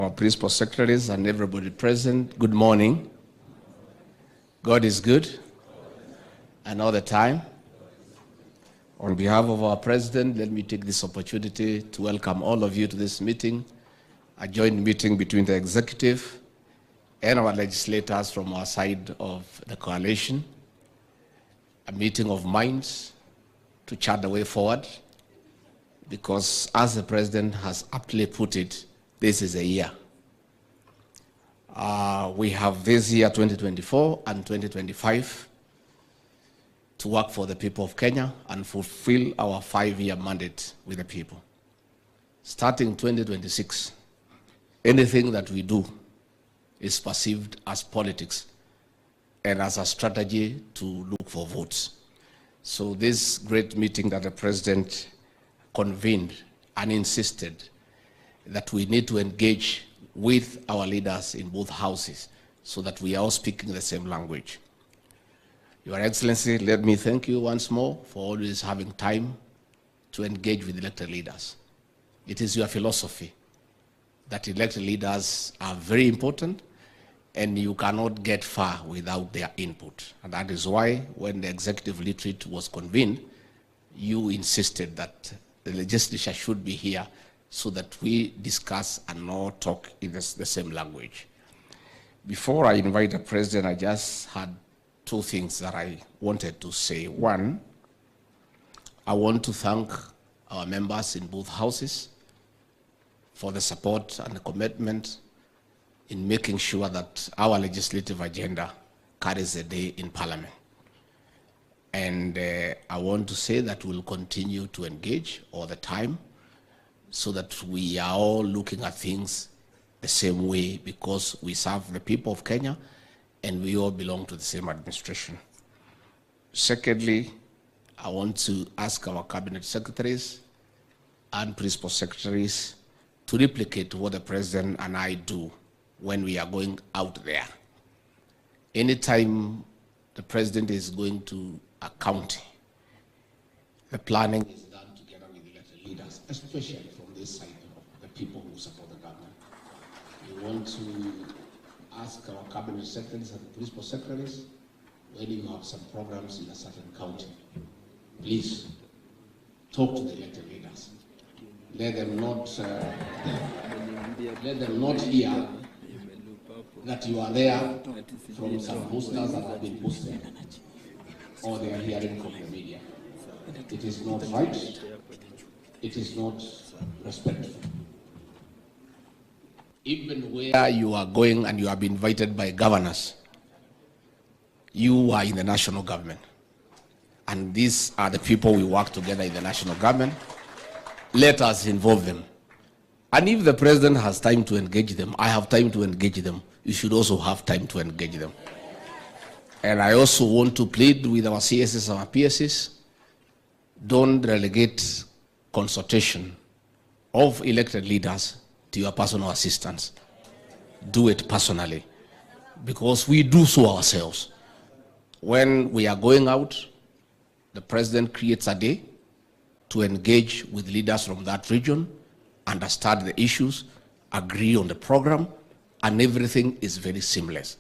our principal secretaries and everybody present, good morning. God is good, and all the time. On behalf of our president, let me take this opportunity to welcome all of you to this meeting, a joint meeting between the executive and our legislators from our side of the coalition, a meeting of minds to chart the way forward, because as the president has aptly put it, this is a year. We have this year 2024 and 2025 to work for the people of Kenya and fulfill our 5-year mandate with the people. Starting 2026, anything that we do is perceived as politics and as a strategy to look for votes. So this great meeting that the president convened and insisted that we need to engage with our leaders in both houses so that we are all speaking the same language. Your Excellency, let me thank you once more for always having time to engage with elected leaders. It is your philosophy that elected leaders are very important and you cannot get far without their input. And that is why when the executive retreat was convened, you insisted that the legislature should be here so that we discuss and not talk in the same language. Before I invite the president, I just had two things that I wanted to say. One, I want to thank our members in both houses for the support and the commitment in making sure that our legislative agenda carries the day in Parliament. And I want to say that we'll continue to engage all the time so that we are all looking at things the same way, because we serve the people of Kenya and we all belong to the same administration. Secondly, I want to ask our cabinet secretaries and principal secretaries to replicate what the president and I do when we are going out there. Anytime the president is going to a county, the planning is done together with elected leaders, especially from this side of the people who support the government. We want to ask our cabinet secretaries and principal secretaries, when you have some programs in a certain county, please talk to the elected leaders. Let them not hear that you are there from some posters that have been posted, or they are hearing from the media. It is not right. It is not respectful. Even where you are going and you have been invited by governors, you are in the national government. And these are the people we work together in the national government. Let us involve them. And if the president has time to engage them, I have time to engage them. You should also have time to engage them. And I also want to plead with our CSs and our PSs, don't relegate consultation of elected leaders to your personal assistants. Do it personally, because we do so ourselves. When we are going out, the president creates a day to engage with leaders from that region, understand the issues, agree on the program, and everything is very seamless.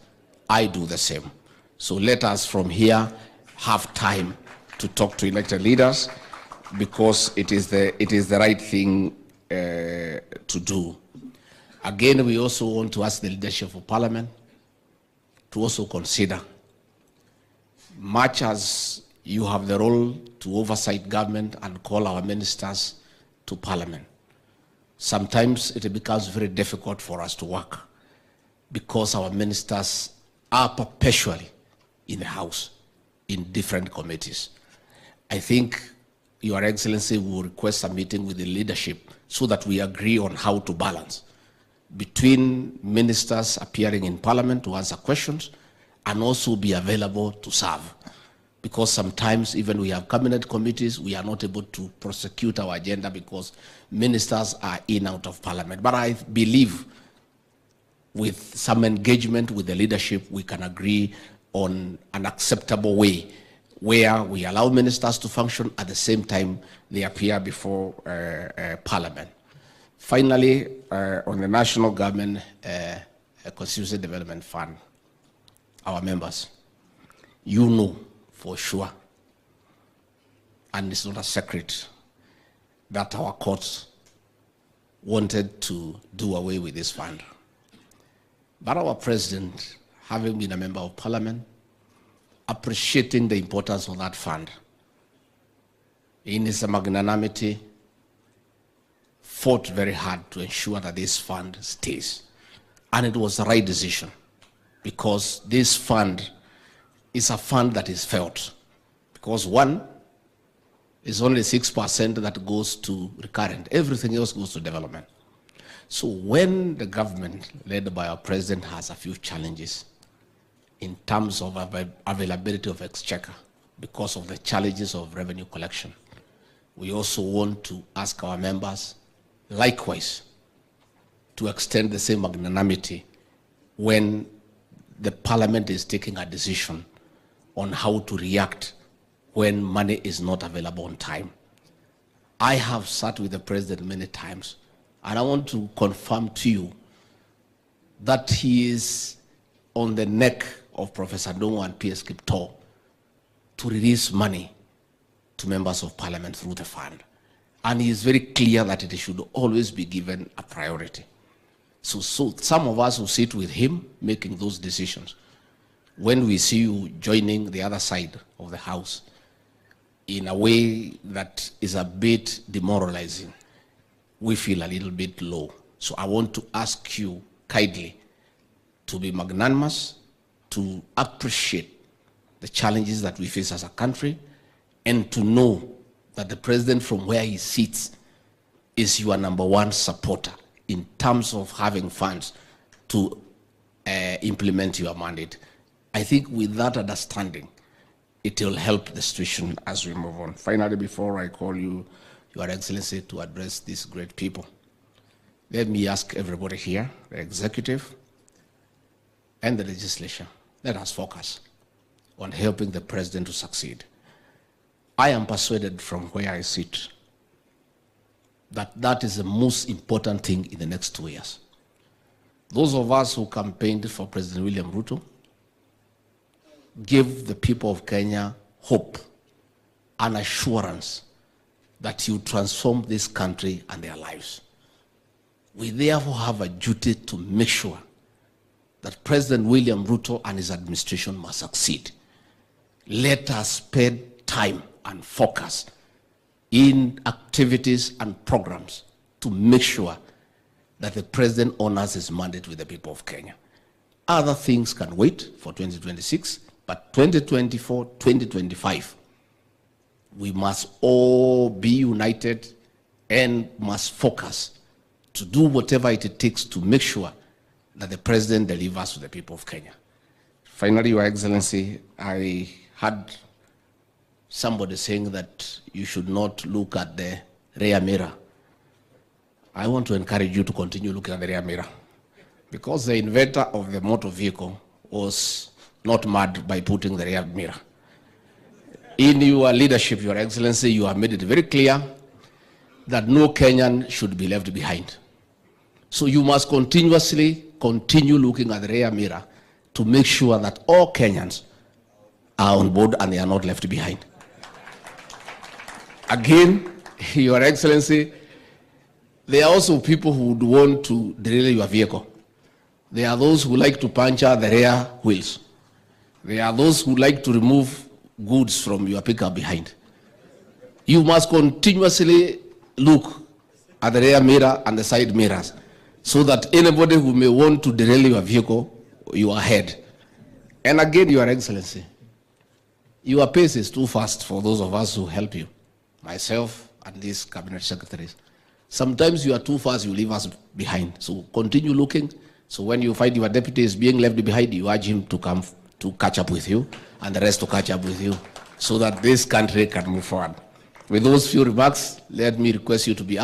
I do the same. So let us from here have time to talk to elected leaders, because it is the right thing to do. Again, we also want to ask the leadership of Parliament to also consider, much as you have the role to oversight government and call our ministers to Parliament, sometimes it becomes very difficult for us to work because our ministers are perpetually in the House, in different committees. I think Your Excellency will request a meeting with the leadership so that we agree on how to balance between ministers appearing in Parliament to answer questions and also be available to serve. Because sometimes even we have cabinet committees, we are not able to prosecute our agenda because ministers are in out of Parliament. But I believe with some engagement with the leadership, we can agree on an acceptable way where we allow ministers to function at the same time they appear before Parliament. Finally, on the national government constituency development fund, our members, you know for sure, and it's not a secret, that our courts wanted to do away with this fund. But our president, having been a member of parliament, appreciating the importance of that fund, in his magnanimity, fought very hard to ensure that this fund stays. And it was the right decision, because this fund is a fund that is felt. Because one, is only 6% that goes to recurrent. Everything else goes to development. So when the government, led by our president, has a few challenges in terms of availability of exchequer because of the challenges of revenue collection, we also want to ask our members, likewise, to extend the same magnanimity when the parliament is taking a decision on how to react when money is not available on time. I have sat with the president many times, and I want to confirm to you that he is on the neck of Professor Ndung'u and P.S. Kiptoo to release money to members of parliament through the fund. And he is very clear that it should always be given a priority. So some of us who sit with him making those decisions, when we see you joining the other side of the house in a way that is a bit demoralizing, we feel a little bit low. So I want to ask you kindly to be magnanimous, to appreciate the challenges that we face as a country, and to know that the president from where he sits is your #1 supporter in terms of having funds to implement your mandate. I think with that understanding, it will help the situation as we move on. Finally, before I call you, Your Excellency, to address these great people, let me ask everybody here, the executive and the legislature, let us focus on helping the president to succeed. I am persuaded from where I sit that that is the most important thing in the next 2 years. Those of us who campaigned for President William Ruto give the people of Kenya hope and assurance that you transform this country and their lives. We therefore have a duty to make sure that President William Ruto and his administration must succeed. Let us spend time and focus in activities and programs to make sure that the president honors his mandate with the people of Kenya. Other things can wait for 2026, but 2024, 2025, we must all be united and must focus to do whatever it takes to make sure that the president delivers to the people of Kenya. Finally, Your Excellency, I had somebody saying that you should not look at the rear mirror. I want to encourage you to continue looking at the rear mirror, because the inventor of the motor vehicle was not mad by putting the rear mirror. In your leadership, Your Excellency, you have made it very clear that no Kenyan should be left behind. So you must continue looking at the rear mirror to make sure that all Kenyans are on board and they are not left behind. Again, Your Excellency, there are also people who would want to derail your vehicle. There are those who like to puncture the rear wheels. There are those who like to remove goods from your pickup behind. You must continuously look at the rear mirror and the side mirrors so that anybody who may want to derail your vehicle, you are ahead. And again, Your Excellency, your pace is too fast for those of us who help you, myself and these cabinet secretaries. Sometimes you are too fast, you leave us behind. So continue looking. So when you find your deputy is being left behind, you urge him to come to catch up with you and the rest to catch up with you so that this country can move forward. With those few remarks, let me request you to be up.